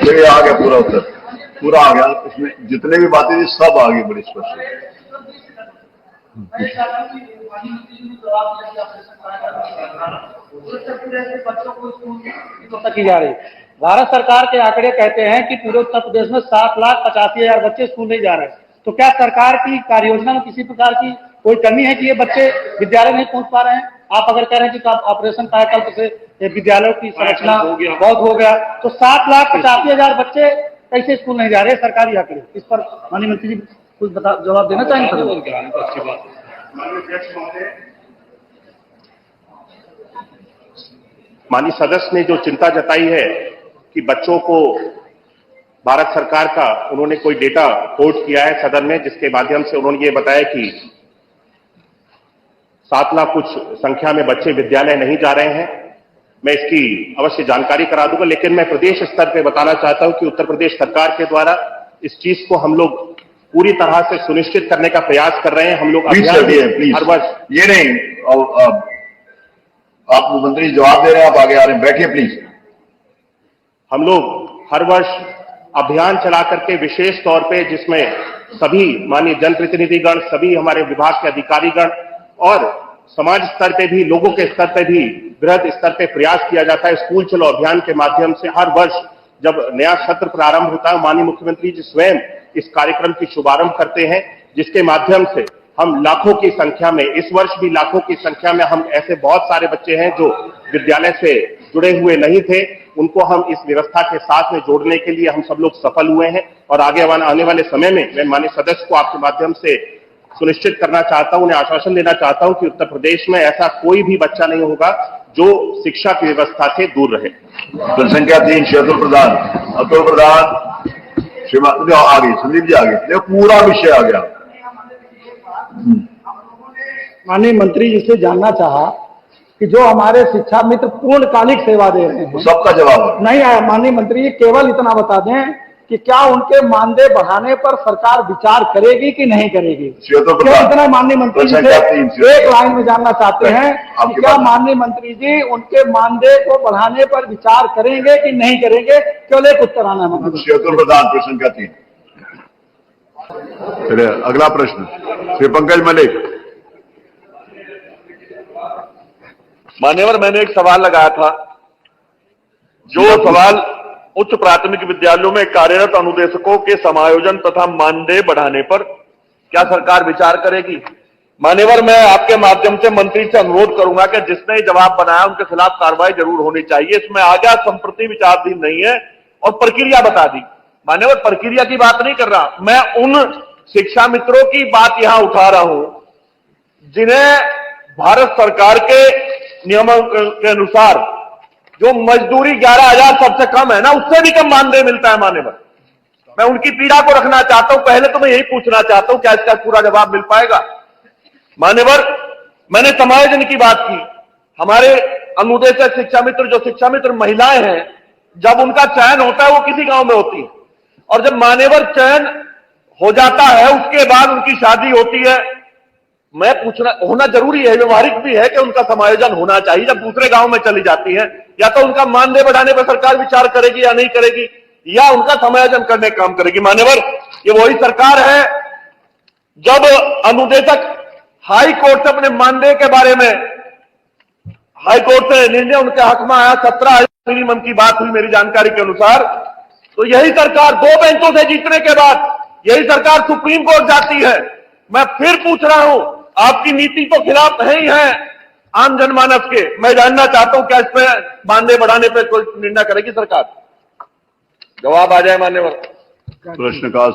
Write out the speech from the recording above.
ये आ गया पूरा उत्तर, पूरा आ गया। इसमें जितने भी बातें थी सब आ गई बड़ी स्पष्ट। की जा रही भारत सरकार के आंकड़े कहते हैं कि पूरे उत्तर प्रदेश में 7,85,000 बच्चे स्कूल नहीं जा रहे हैं। तो क्या सरकार की कार्य योजना में किसी प्रकार की कोई कमी है कि ये बच्चे विद्यालय नहीं पहुंच पा रहे हैं? आप अगर कह रहे हैं कि ऑपरेशन कायाकल्प से विद्यालयों की संरचना बहुत हो गया, तो 7,85,000 बच्चे कैसे स्कूल नहीं जा रहे? सरकारी आंकड़े, इस पर माननीय मंत्री जी कुछ जवाब देना चाहेंगे? माननीय सदस्य ने जो चिंता जताई है कि बच्चों को भारत सरकार का उन्होंने कोई डेटा कोट किया है सदन में, जिसके माध्यम से उन्होंने ये बताया कि 7 लाख कुछ संख्या में बच्चे विद्यालय नहीं जा रहे हैं। मैं इसकी अवश्य जानकारी करा दूंगा, लेकिन मैं प्रदेश स्तर पे बताना चाहता हूं कि उत्तर प्रदेश सरकार के द्वारा इस चीज को हम लोग पूरी तरह से सुनिश्चित करने का प्रयास कर रहे हैं। हम लोग हर वर्ष ये नहीं, आप मंत्री जवाब दे रहे हैं, आप आगे आ रहे हैं, बैठिए प्लीज। हम लोग हर वर्ष अभियान चला करके विशेष तौर पे, जिसमें सभी माननीय जनप्रतिनिधिगण, सभी हमारे विभाग के अधिकारीगण और समाज स्तर पे भी, लोगों के स्तर पे भी बृहद स्तर पे प्रयास किया जाता है। स्कूल चलो अभियान के माध्यम से हर वर्ष जब नया सत्र प्रारंभ होता है, माननीय मुख्यमंत्री जी स्वयं इस कार्यक्रम की शुभारंभ करते हैं, जिसके माध्यम से हम लाखों की संख्या में, इस वर्ष भी लाखों की संख्या में, हम ऐसे बहुत सारे बच्चे हैं जो विद्यालय से जुड़े हुए नहीं थे, उनको हम इस व्यवस्था के साथ में जोड़ने के लिए हम सब लोग सफल हुए हैं। और आगे आने वाले समय में मैं माननीय सदस्य को आपके माध्यम से सुनिश्चित करना चाहता हूं, उन्हें आश्वासन देना चाहता हूं कि उत्तर प्रदेश में ऐसा कोई भी बच्चा नहीं होगा जो शिक्षा की व्यवस्था से दूर रहे। जनसंख्या 3, अतुल प्रधान श्रीमान आ गई, संदीप जी आ गए, देखो पूरा विषय आ गया। माननीय मंत्री जी से जानना चाहा कि जो हमारे शिक्षा मित्र पूर्णकालिक सेवा दे रहे हैं, सबका जवाब नहीं आया। माननीय मंत्री जी केवल इतना बता दें कि क्या उनके मानदेय बढ़ाने पर सरकार विचार करेगी कि नहीं करेगी? इतना माननीय मंत्री जी से एक लाइन में जानना चाहते हैं कि क्या माननीय मंत्री जी उनके मानदेय को बढ़ाने पर विचार करेंगे कि नहीं करेंगे? केवल एक उत्तर आना है। प्रधान प्रश्न का 3। चलिए अगला प्रश्न श्री पंकज मलिक। मान्यवर, मैंने एक सवाल लगाया था, जो सवाल उच्च प्राथमिक विद्यालयों में कार्यरत अनुदेशकों के समायोजन तथा मानदेय बढ़ाने पर क्या सरकार विचार करेगी? मान्यवर, मैं आपके माध्यम से मंत्री से अनुरोध करूंगा कि जिसने जवाब बनाया उनके खिलाफ कार्रवाई जरूर होनी चाहिए। इसमें आज्ञा संप्रति विचाराधीन नहीं है और प्रक्रिया बता दी। मान्यवर, प्रक्रिया की बात नहीं कर रहा मैं, उन शिक्षा मित्रों की बात यहां उठा रहा हूं जिन्हें भारत सरकार के नियमों के अनुसार जो मजदूरी 11,000 सबसे कम है ना, उससे भी कम मानदेय मिलता है। मान्यवर, मैं उनकी पीड़ा को रखना चाहता हूं। पहले तो मैं यही पूछना चाहता हूं, क्या इसका पूरा जवाब मिल पाएगा? मान्यवर, मैंने समायोजन की बात की। हमारे अनुदेशक शिक्षा मित्र, जो शिक्षा मित्र महिलाएं हैं, जब उनका चयन होता है वो किसी गांव में होती है, और जब मान्यवर चयन हो जाता है उसके बाद उनकी शादी होती है। मैं पूछना होना जरूरी है, व्यवहारिक भी है कि उनका समायोजन होना चाहिए। जब दूसरे गांव में चली जाती है, या तो उनका मानदेय बढ़ाने पर सरकार विचार करेगी या नहीं करेगी, या उनका समायोजन करने का काम करेगी। मान्यवर, ये वही सरकार है जब अनुदेशक हाई कोर्ट से अपने मानदेय के बारे में, हाई कोर्ट से निर्णय उनके हक में आया, 17 मिनिमम की बात हुई मेरी जानकारी के अनुसार, तो यही सरकार 2 बेंचों से जीतने के बाद यही सरकार सुप्रीम कोर्ट जाती है। मैं फिर पूछ रहा हूं, आपकी नीति तो खिलाफ है ही है आम जनमानस के। मैं जानना चाहता हूं क्या इस पे मानदेय बढ़ाने पे कोई निर्णय करेगी सरकार? जवाब आ जाए मान्यवर। प्रश्न का